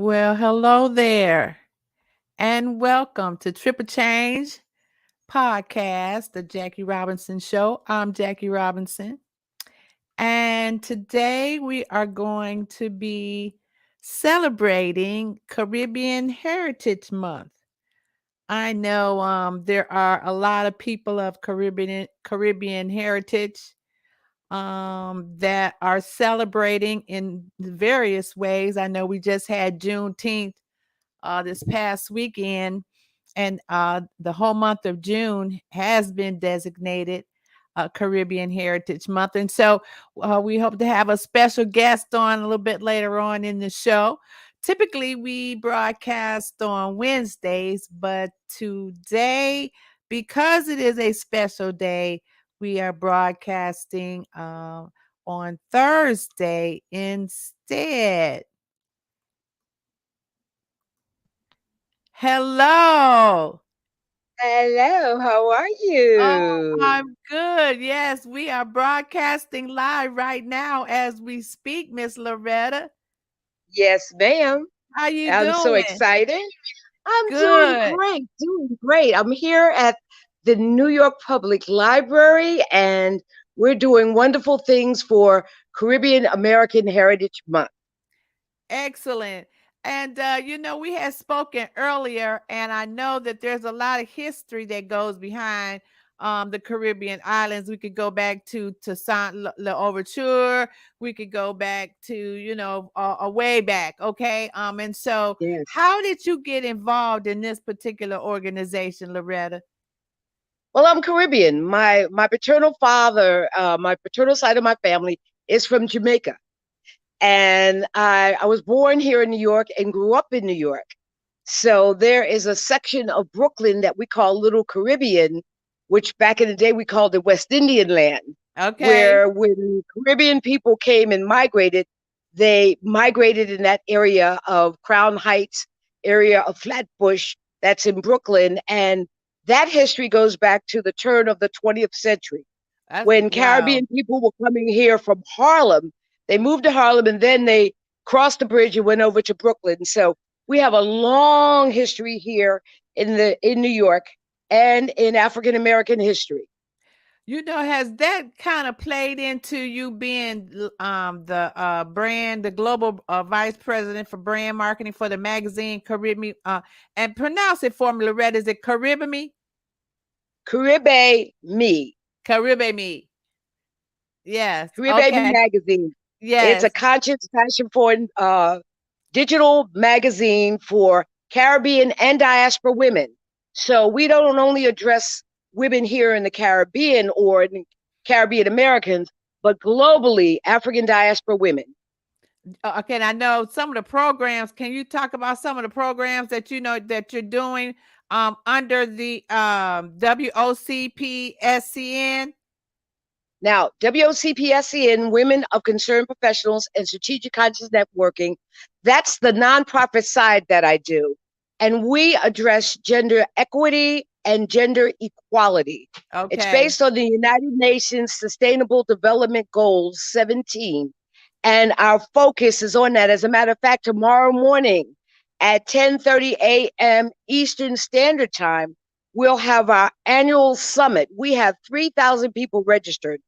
Well, hello there, and welcome to Triple Change Podcast, the Jackie Robinson Show. I'm Jackie Robinson, and today we are going to be celebrating Caribbean Heritage Month. I know there are a lot of people of Caribbean heritage that are celebrating in various ways. I know we just had Juneteenth this past weekend, and the whole month of June has been designated Caribbean Heritage Month. And so we hope to have a special guest on a little bit later on in the show. Typically, we broadcast on Wednesdays, but today, because it is a special day, we are broadcasting on Thursday instead. Hello. Hello, how are Oh, you? I'm good. Yes, we are broadcasting live right now as we speak, Miss Loretta. Yes, ma'am. How you I'm so doing? excited. I'm Good. doing great. I'm here at the New York Public Library, and we're doing wonderful things for Caribbean American Heritage Month. Excellent. And we had spoken earlier, and I know that there's a lot of history that goes behind the Caribbean islands. We could go back to Saint L'Ouverture. We could go back to a way back. Okay. And so, Yes. how did you get involved in this particular organization, Loretta? Well, I'm Caribbean. My paternal father, my paternal side of my family is from Jamaica. And I was born here in New York and grew up in New York. So there is a section of Brooklyn that we call Little Caribbean, which back in the day we called it West Indian land, Okay. where when Caribbean people came and migrated, they migrated in that area of Crown Heights, area of Flatbush, that's in Brooklyn. And that history goes back to the turn of the 20th century That's when wow. Caribbean people were coming here from Harlem. They moved to Harlem and then they crossed the bridge and went over to Brooklyn. So we have a long history here in New York and in African American history. Has that kind of played into you being the global vice president for brand marketing for the magazine Caribbean? And pronounce it for me, Loretta. Is it Caribbean? Caribe Me, Caribbean. Yes. Caribe Me Okay. magazine. It's a Yes. conscious passion for digital magazine for Caribbean and diaspora women. So we don't only address women here in the Caribbean or in Caribbean Americans, but globally African diaspora women. Okay. And I know some of the programs. Can you talk about some of the programs that you know that you're doing under the WOCPSCN? Now, WOCPSCN, Women of Concerned Professionals and Strategic Conscious Networking, that's the nonprofit side that I do. And we address gender equity and gender equality. It's Okay. based on the United Nations Sustainable Development Goals 17. And our focus is on that. As a matter of fact, tomorrow morning at 10:30 a.m. Eastern Standard Time, we'll have our annual summit. We have 3,000 people registered,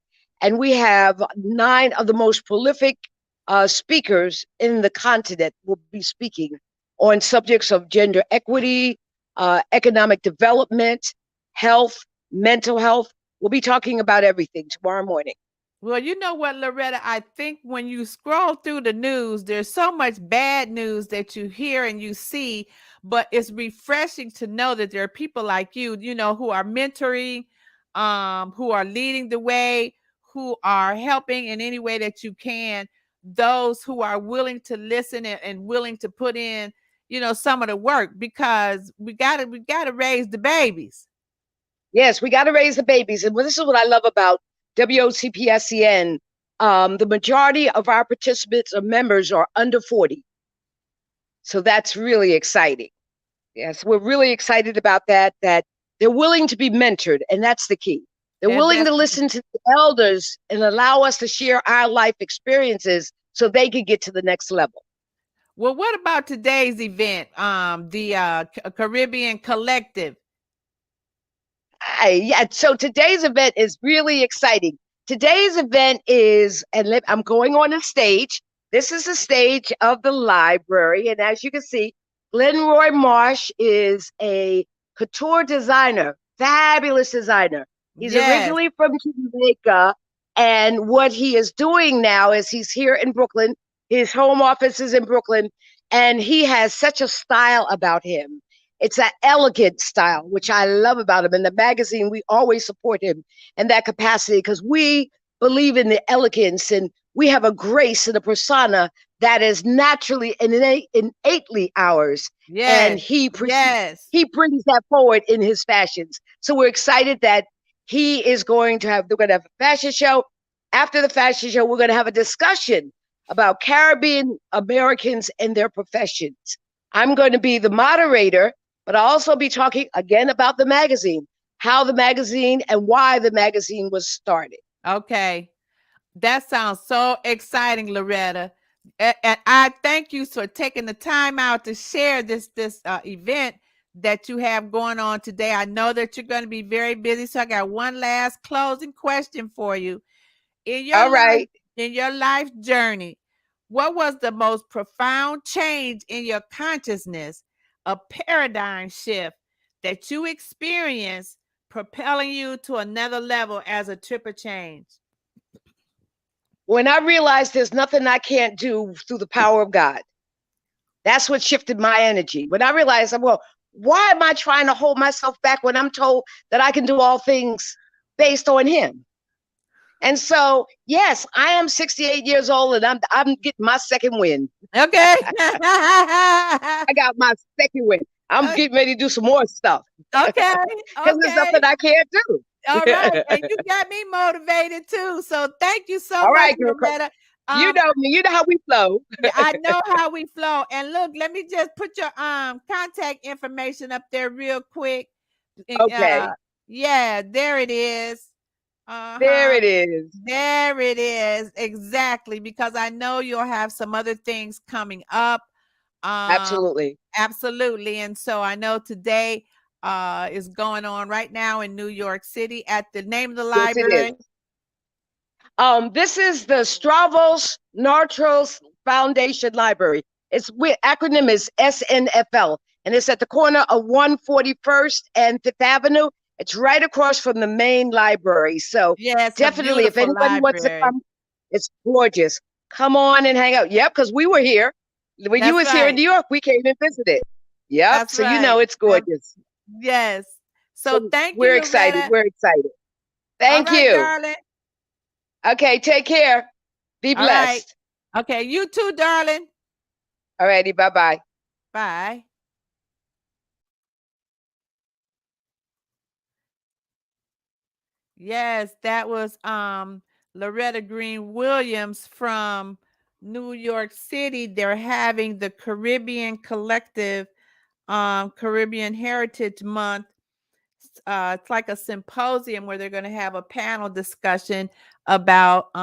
and we have 9 of the most prolific speakers in the continent will be speaking on subjects of gender equity, economic development, health, mental health. We'll be talking about everything tomorrow morning. Well, you know what, Loretta? I think when you scroll through the news, there's so much bad news that you hear and you see, but it's refreshing to know that there are people like you, who are mentoring, who are leading the way, who are helping in any way that you can, those who are willing to listen and willing to put in, some of the work because we gotta raise the babies. Yes, we got to raise the babies. And this is what I love about WOCPSCN. The majority of our participants or members are under 40. So that's really exciting. Yes, we're really excited about that they're willing to be mentored. And that's the key. They're And willing that's to listen to the elders and allow us to share our life experiences so they can get to the next level. Well, what about today's event? The Caribbean Collective. Yeah, so today's event is really exciting. Today's event is, I'm going on a stage. This is the stage of the library. And as you can see, Glenroy Marsh is a couture designer, fabulous designer. He's Yes, originally from Jamaica. And what he is doing now is he's here in Brooklyn. His home office is in Brooklyn. And he has such a style about him. It's that elegant style, which I love about him. In the magazine, we always support him in that capacity because we believe in the elegance and we have a grace and a persona that is naturally and innately ours. And yes, he yes. brings that forward in his fashions. So we're excited that they're going to have a fashion show. After the fashion show, we're going to have a discussion about Caribbean Americans and their professions. I'm going to be the moderator, but I'll also be talking again about the magazine, how the magazine and why the magazine was started. Okay. That sounds so exciting, Loretta. And I thank you for taking the time out to share this event that you have going on today. I know that you're going to be very busy, so I got one last closing question for you. In your All life, right. in your life journey, what was the most profound change in your consciousness, a paradigm shift that you experienced, propelling you to another level as a trip of change? When I realized there's nothing I can't do through the power of God, that's what shifted my energy. When I realized, well, why am I trying to hold myself back when I'm told that I can do all things based on Him? And so, yes, I am 68 years old and I'm getting my second win. Okay. I got my second win. I'm getting ready to do some more stuff Okay. because there's Okay. nothing I can't do. All right. And you got me motivated too. So thank you so All much, right, girl. Loretta. You Um, know me. You know how we flow. I know how we flow. And look, let me just put your contact information up there real quick. Okay. Yeah, there it is. There Uh-huh. it is. There it is. Exactly. Because I know you'll have some other things coming up. Um, Absolutely. absolutely. And so I know today is going on right now in New York City at the name of the Yes, it is. library. This is the Stravos Nartros Foundation Library. Acronym is SNFL, and it's at the corner of 141st and Fifth Avenue. It's right across from the main library. So Yeah, it's a definitely, if beautiful anybody wants to library. come, it's gorgeous. Come on and hang out. Yep, because we were here when you That's was here in right. New York. We came and visited. Yep. That's So you right. know it's That, gorgeous. yes. So So thank you, we're excited. Loretta. We're excited. All Thank right, you. darling. Okay, take care. Be All right. blessed. Okay, you too, darling. All righty. Bye bye. Bye. Yes, that was Loretta Green-Williams from New York City. They're having the Caribbean Collective Caribbean Heritage Month. It's like a symposium where they're going to have a panel discussion about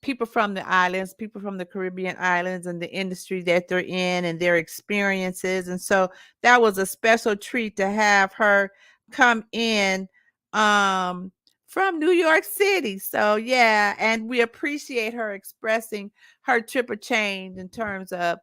people from the islands, people from the Caribbean islands, and the industry that they're in and their experiences. And so that was a special treat to have her come in um, from New York City. So yeah, and we appreciate her expressing her trip of change in terms of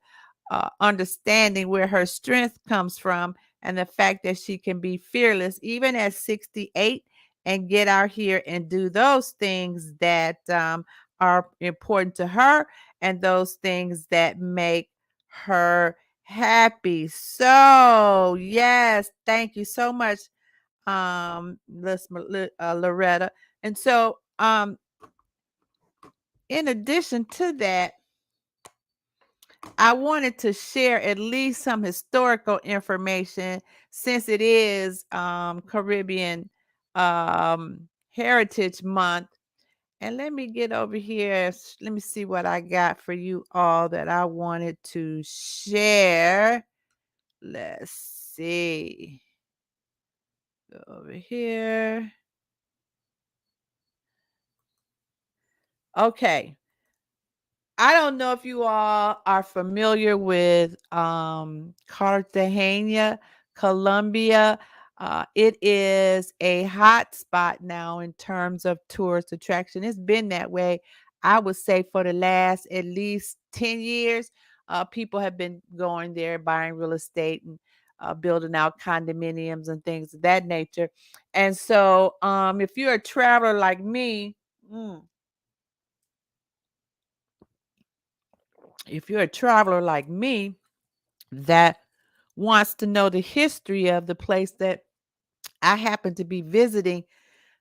understanding where her strength comes from and the fact that she can be fearless even at 68 and get out here and do those things that are important to her and those things that make her happy. So, yes, thank you so much, Loretta. And so, in addition to that, I wanted to share at least some historical information since it is Caribbean Heritage Month. And let me get over here. Let me see what I got for you all that I wanted to share. Let's see. Go over here. Okay. I don't know if you all are familiar with Cartagena, Colombia. It is a hot spot now in terms of tourist attraction. It's been that way, I would say, for the last at least 10 years. People have been going there, buying real estate and building out condominiums and things of that nature. And so, if you're a traveler like me, mm, if you're a traveler like me that wants to know the history of the place that I happen to be visiting,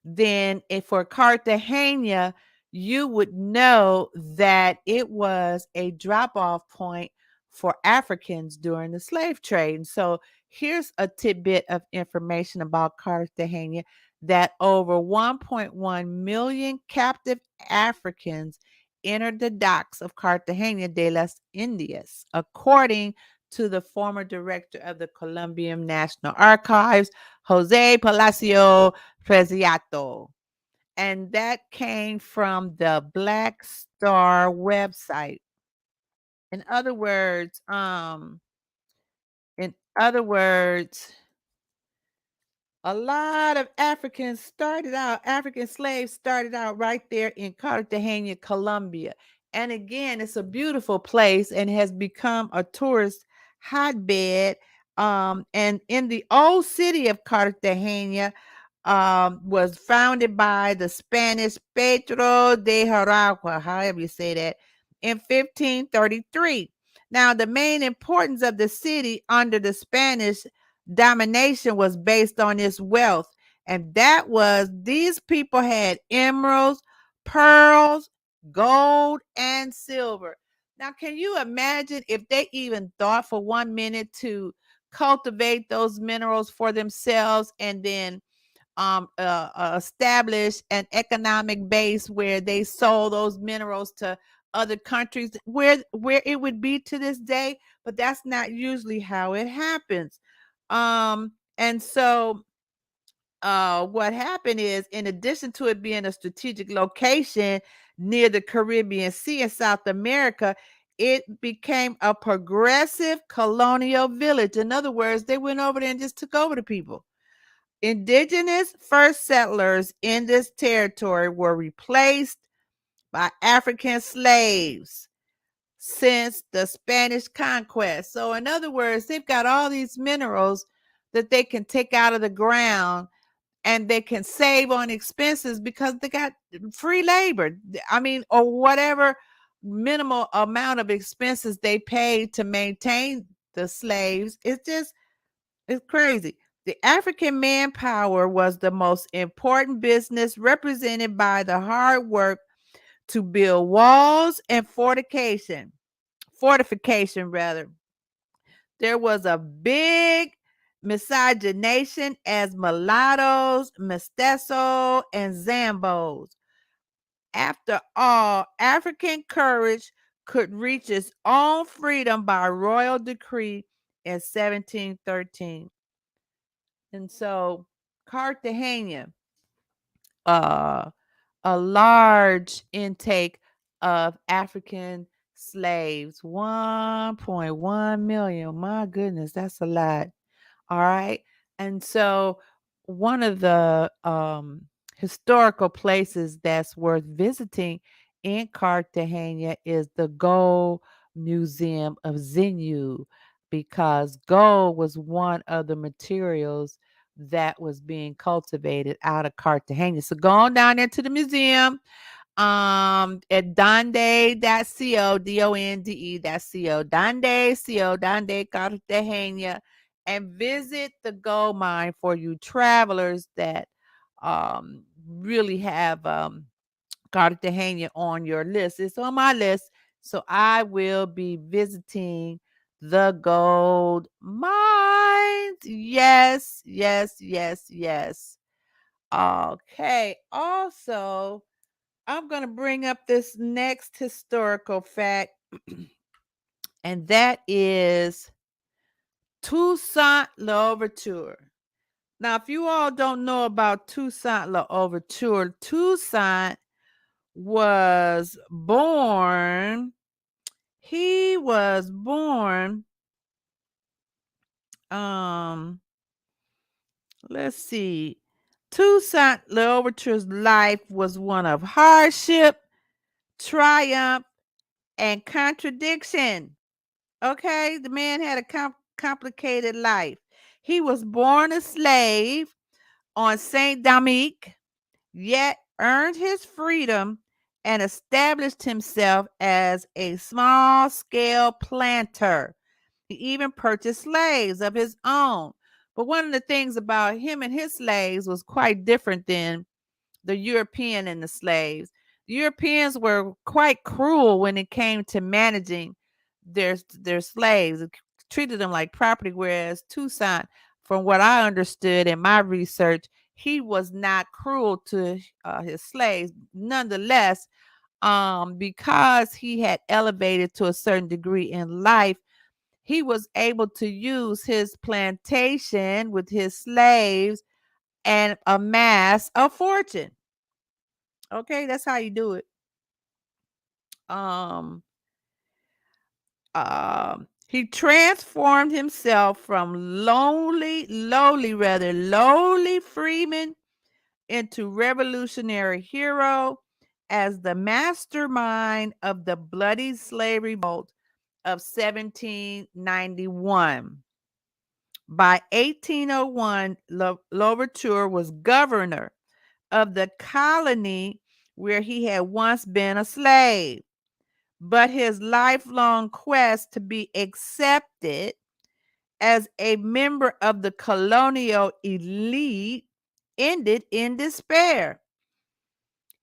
then if for Cartagena, you would know that it was a drop off point for Africans during the slave trade. And so here's a tidbit of information about Cartagena that over 1.1 million captive Africans entered the docks of Cartagena de las Indias, according to the former director of the Colombian National Archives, Jose Palacio Preziato. And that came from the Black Star website. In other words, in other words, a lot of African slaves started out right there in Cartagena, Colombia. And again, it's a beautiful place and has become a tourist hotbed. And in the old city of Cartagena, was founded by the Spanish Pedro de Jaragua, however you say that, in 1533. Now, the main importance of the city under the Spanish domination was based on its wealth, and that was these people had emeralds, pearls, gold, and silver. Now, can you imagine if they even thought for 1 minute to cultivate those minerals for themselves and then establish an economic base where they sold those minerals to other countries where it would be to this day, but that's not usually how it happens. And so what happened is, in addition to it being a strategic location near the Caribbean Sea in South America, it became a progressive colonial village. In other words, they went over there and just took over the people. Indigenous first settlers in this territory were replaced by African slaves since the Spanish conquest. So, in other words, they've got all these minerals that they can take out of the ground and they can save on expenses because they got free labor. I mean, or whatever minimal amount of expenses they paid to maintain the slaves. It's crazy. The African manpower was the most important business, represented by the hard work to build walls and fortification rather. There was a big miscegenation as mulattoes, mestizo, and zambos. After all, African courage could reach its own freedom by royal decree in 1713. And so Cartagena, uh, a large intake of African slaves, 1.1 million. My goodness, that's a lot. All right. And so one of the historical places that's worth visiting in Cartagena is the Gold Museum of Xenu, because gold was one of the materials that was being cultivated out of Cartagena. So go on down there to the museum at donde.co, donde.co, donde Cartagena, and visit the gold mine for you travelers that really have Cartagena on your list. It's on my list. So I will be visiting the gold mines. Yes, yes, yes, yes. Okay. Also, I'm going to bring up this next historical fact, and that is Toussaint Louverture. Now, if you all don't know about Toussaint Louverture, Toussaint was born. He was born, um, let's see. Toussaint Louverture's life was one of hardship, triumph, and contradiction. Okay, the man had a complicated life. He was born a slave on Saint Domingue, yet earned his freedom and established himself as a small scale planter. He even purchased slaves of his own. But one of the things about him and his slaves was quite different than the European and the slaves. The Europeans were quite cruel when it came to managing their slaves, treated them like property, whereas Toussaint, from what I understood in my research, he was not cruel to his slaves. Nonetheless, because he had elevated to a certain degree in life, he was able to use his plantation with his slaves and amass a fortune. Okay, that's how you do it. Um, he transformed himself from lowly freeman into revolutionary hero as the mastermind of the bloody slavery revolt of 1791. By 1801, Louverture was governor of the colony where he had once been a slave. But his lifelong quest to be accepted as a member of the colonial elite ended in despair.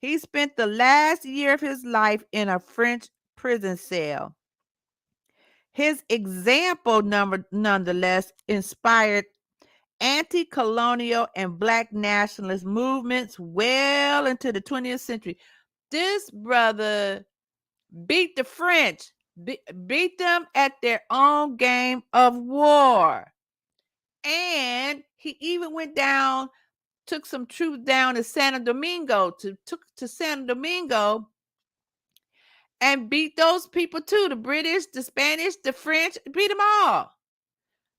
He spent the last year of his life in a French prison cell. His example, nonetheless, inspired anti colonial and black nationalist movements well into the 20th century. This brother beat the French, beat them at their own game of war. And he even went down, took some troops down to Santo Domingo, took to Santo Domingo and beat those people too. The British, the Spanish, the French, beat them all.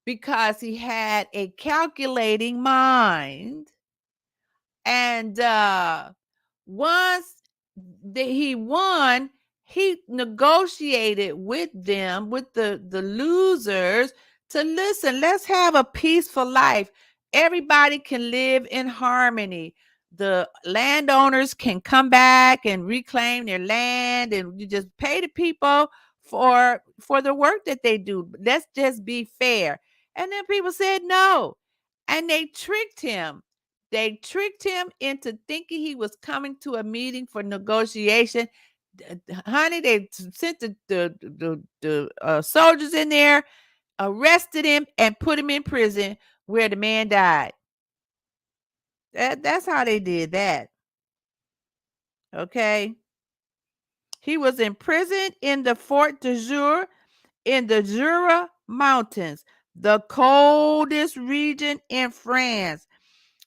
Because he had a calculating mind. And once he won, he negotiated with them, with the losers, to listen, let's have a peaceful life. Everybody can live in harmony. The landowners can come back and reclaim their land, and you just pay the people for the work that they do. Let's just be fair. And then people said no. And they tricked him. They tricked him into thinking he was coming to a meeting for negotiation. Honey, they sent the soldiers in there, arrested him, and put him in prison where the man died. That's how they did that. Okay. He was imprisoned in the Fort de Joux in the Jura Mountains, the coldest region in France.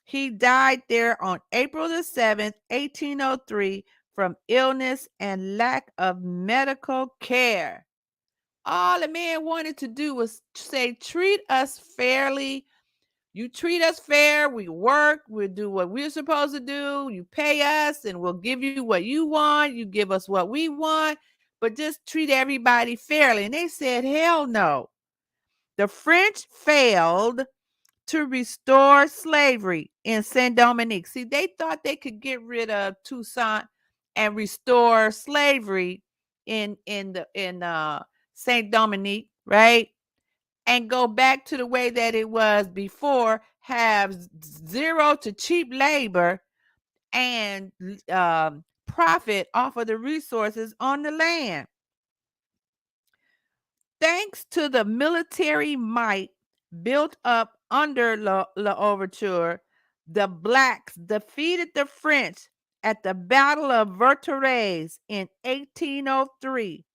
He died there on April the 7th, 1803, from illness and lack of medical care. All the man wanted to do was say, treat us fairly. You treat us fair. We work. We do what we're supposed to do. You pay us and we'll give you what you want. You give us what we want. But just treat everybody fairly. And they said, hell no. The French failed to restore slavery in Saint Dominique. See, they thought they could get rid of Toussaint and restore slavery in Saint Dominique, right? And go back to the way that it was before, have zero to cheap labor and profit off of the resources on the land. Thanks to the military might built up under L'Ouverture, the blacks defeated the French at the Battle of Vertères in 1803.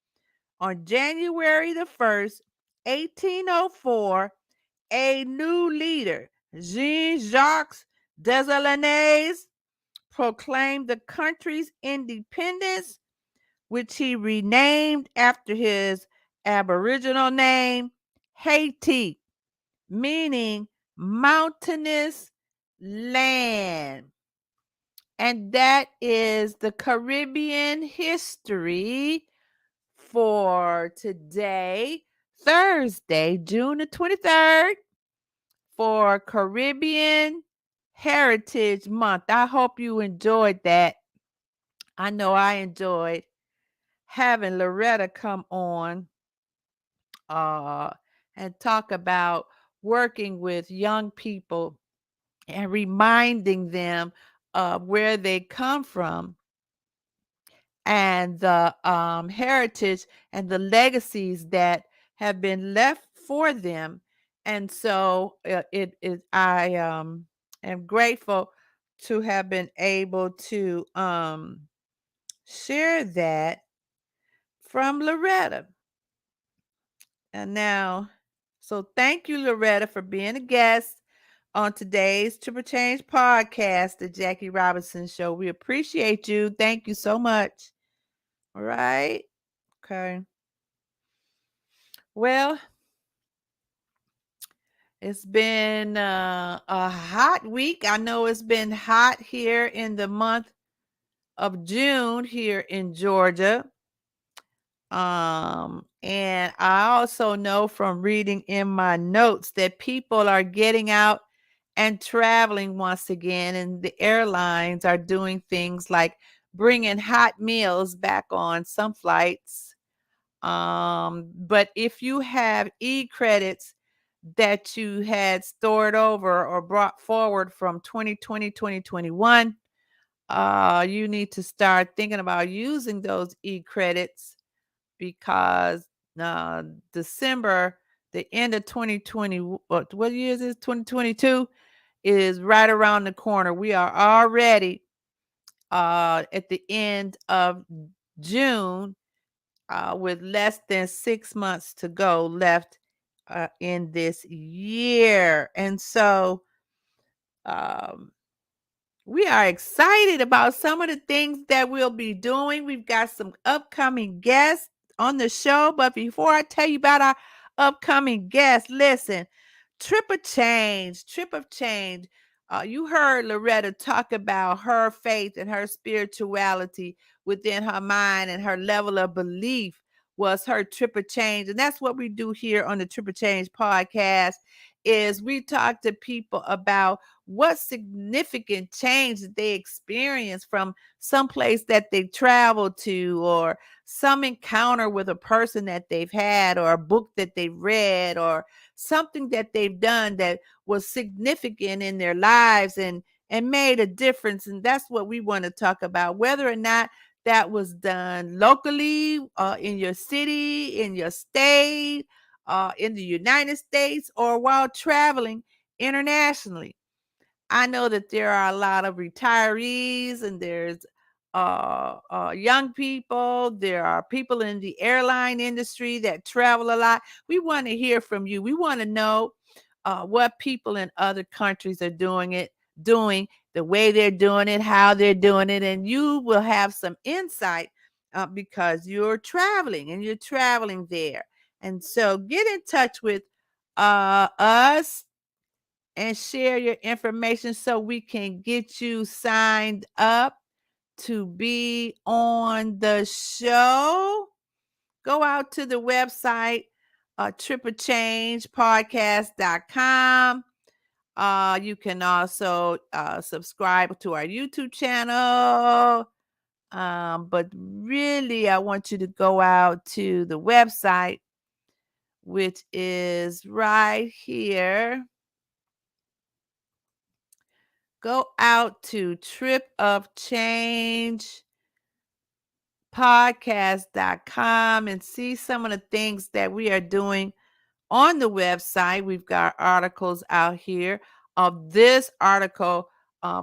On January the 1st, 1804, a new leader, Jean-Jacques Dessalines, proclaimed the country's independence, which he renamed after his Aboriginal name, Haiti, meaning mountainous land. And that is the Caribbean history for today, Thursday, June the 23rd, for Caribbean Heritage Month. I hope you enjoyed that. I know I enjoyed having Loretta come on uh, and talk about working with young people and reminding them of where they come from and the heritage and the legacies that have been left for them. And so I am grateful to have been able to share that from Loretta. And now, so thank you, Loretta, for being a guest on today's Triple Change podcast, the Jackie Robinson Show. We appreciate you. Thank you so much. All right. Okay. Well, it's been a hot week. I know it's been hot here in the month of June here in Georgia. And I also know from reading in my notes that people are getting out and traveling once again, and the airlines are doing things like bringing hot meals back on some flights. But if you have e-credits that you had stored over or brought forward from 2020, 2021, you need to start thinking about using those e-credits because December, the end of 2020, what year is this? 2022 is right around the corner. We are already at the end of June with less than 6 months to go left in this year. And so um, we are excited about some of the things that we'll be doing. We've got some upcoming guests on the show. But before I tell you about our upcoming guests, listen, Trip of Change, Trip of Change. You heard Loretta talk about her faith and her spirituality within her mind, and her level of belief was her trip of change. And that's what we do here on the Trip of Change podcast is we talk to people about what significant change that they experience from some place that they traveled to, or some encounter with a person that they've had, or a book that they've read, or something that they've done that was significant in their lives and made a difference. And that's what we want to talk about, whether or not that was done locally, in your city, in your state, in the United States, or while traveling internationally. I know that there are a lot of retirees, and there's young people. There are people in the airline industry that travel a lot. We want to hear from you. We want to know what people in other countries are doing the way they're doing it, how they're doing it, and you will have some insight because you're traveling and you're traveling there. And so get in touch with us and share your information so we can get you signed up to be on the show. Go out to the website, triplechange.podcast.com. You can also subscribe to our YouTube channel. But really, I want you to go out to the website, which is right here. Go out to tripofchangepodcast.com and see some of the things that we are doing on the website. We've got articles out here of this article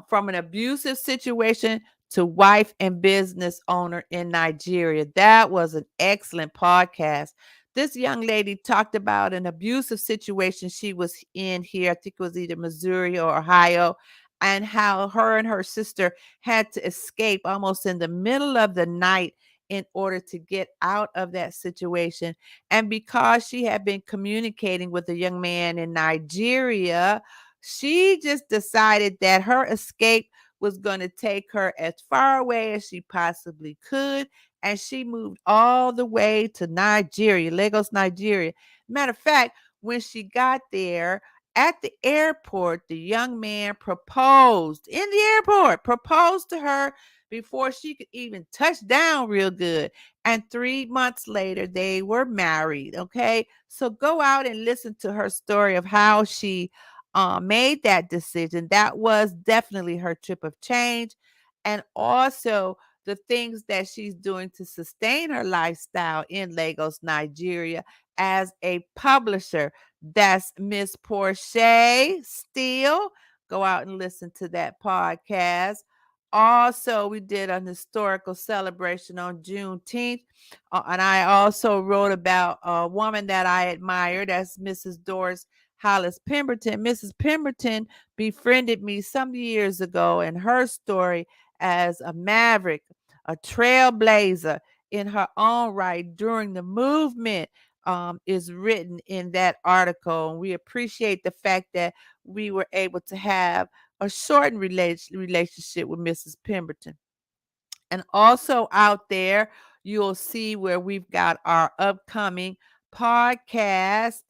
from an abusive situation to wife and business owner in Nigeria. That was an excellent podcast. This young lady talked about an abusive situation she was in here. I think it was either Missouri or Ohio, and how her and her sister had to escape almost in the middle of the night in order to get out of that situation. And because she had been communicating with a young man in Nigeria, she just decided that her escape was going to take her as far away as she possibly could. And she moved all the way to Nigeria, Lagos, Nigeria. Matter of fact, when she got there, at the airport, the young man proposed in the airport, proposed to her before she could even touch down real good. And 3 months later, they were married. Okay. So go out and listen to her story of how she made that decision. That was definitely her trip of change. And also the things that she's doing to sustain her lifestyle in Lagos, Nigeria as a publisher. That's Miss Portia Steele. Go out and listen to that podcast. Also, we did an historical celebration on Juneteenth. And I also wrote about a woman that I admire. That's Mrs. Doris Hollis Pemberton. Mrs. Pemberton befriended me some years ago, and her story as a maverick, a trailblazer in her own right during the movement is written in that article. And we appreciate the fact that we were able to have a shortened relationship with Mrs. Pemberton. And also out there, you'll see where we've got our upcoming podcast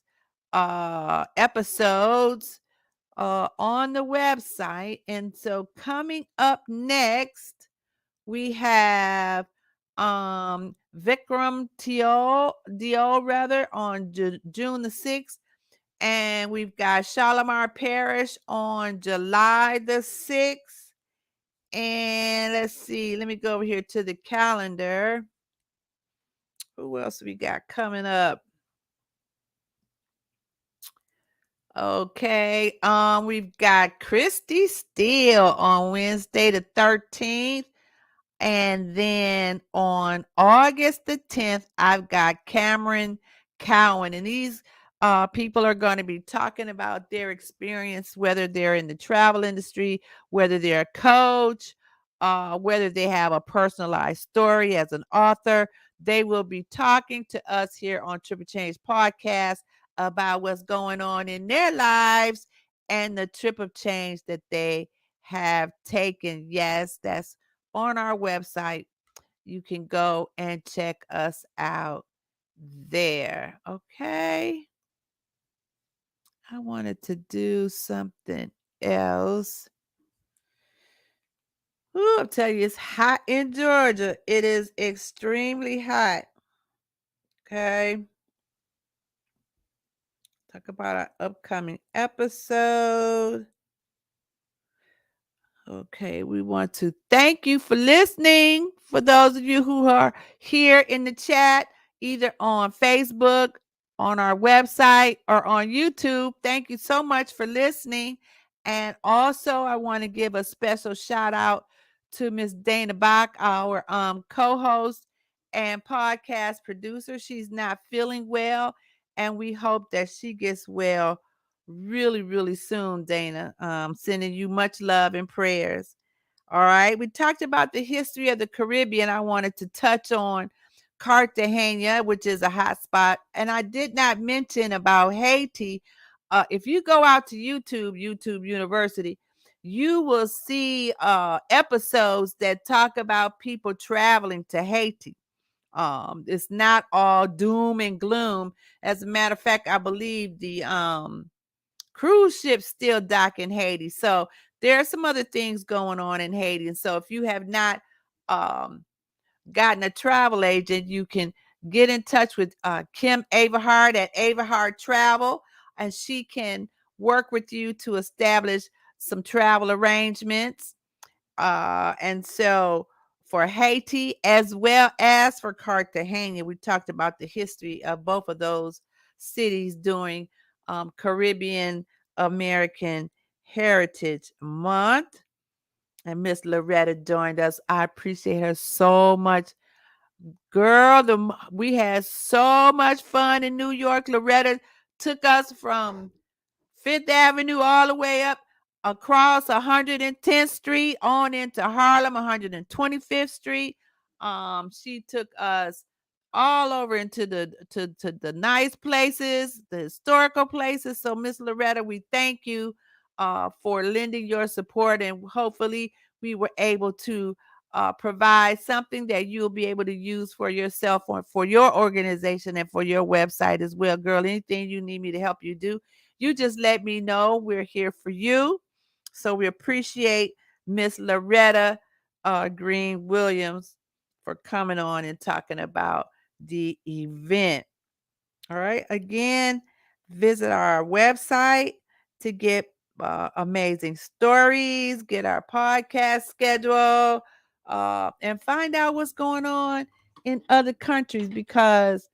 episodes on the website. And so coming up next, we have Vikram Diol rather on June the 6th. And we've got Shalimar Parish on July the 6th. And let's see, let me go over here to the calendar. Who else we got coming up? Okay, we've got Christy Steele on Wednesday the 13th. And then on August the 10th, I've got Cameron Cowan. And these people are going to be talking about their experience, whether they're in the travel industry, whether they're a coach, whether they have a personalized story as an author. They will be talking to us here on Triple Change Podcast about what's going on in their lives and the trip of change that they have taken. Yes, that's on our website. You can go and check us out there. Okay. I wanted to do something else. Ooh, I'll tell you, it's hot in Georgia. It is extremely hot. Okay. Talk about our upcoming episode. Okay, we want to thank you for listening. For those of you who are here in the chat, either on Facebook, on our website, or on YouTube, thank you so much for listening. And also, I want to give a special shout out to Miss Dana Bach, our co-host and podcast producer. She's not feeling well, and we hope that she gets well really, really soon, Dana. Sending you much love and prayers. All right. We talked about the history of the Caribbean. I wanted to touch on Cartagena, which is a hot spot. And I did not mention about Haiti. If you go out to YouTube University, you will see episodes that talk about people traveling to Haiti. It's not all doom and gloom. As a matter of fact, I believe the cruise ships still dock in Haiti. So there are some other things going on in Haiti. And so if you have not gotten a travel agent, you can get in touch with Kim Avahart at Avahart Travel, and she can work with you to establish some travel arrangements. And so for Haiti as well as for Cartagena, we talked about the history of both of those cities during Caribbean American Heritage Month. And Miss Loretta joined us. I appreciate her so much. Girl, we had so much fun in New York. Loretta took us from Fifth Avenue all the way up across 110th Street on into Harlem, 125th Street. She took us all over into to the nice places, the historical places. So Miss Loretta, we thank you for lending your support, and hopefully we were able to provide something that you'll be able to use for yourself or for your organization and for your website as well. Girl, anything you need me to help you do, you just let me know. We're here for you. So we appreciate Miss Loretta Green-Williams for coming on and talking about the event. All right. Again, visit our website to get amazing stories, get our podcast schedule, and find out what's going on in other countries, because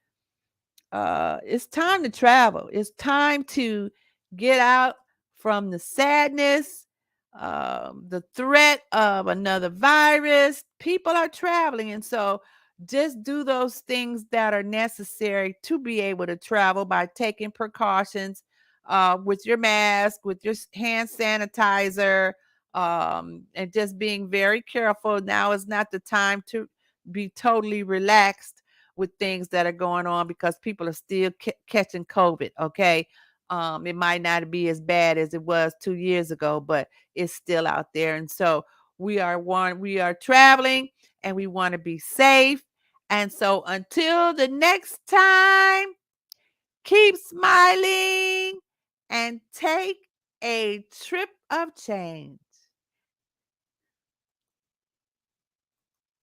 it's time to travel. It's time to get out from the sadness, the threat of another virus. People are traveling. And so just do those things that are necessary to be able to travel by taking precautions with your mask, with your hand sanitizer, and just being very careful. Now is not the time to be totally relaxed with things that are going on, because people are still catching COVID. Okay. It might not be as bad as it was 2 years ago, but it's still out there. And so we are traveling and we want to be safe. And so until the next time, keep smiling and take a trip of change.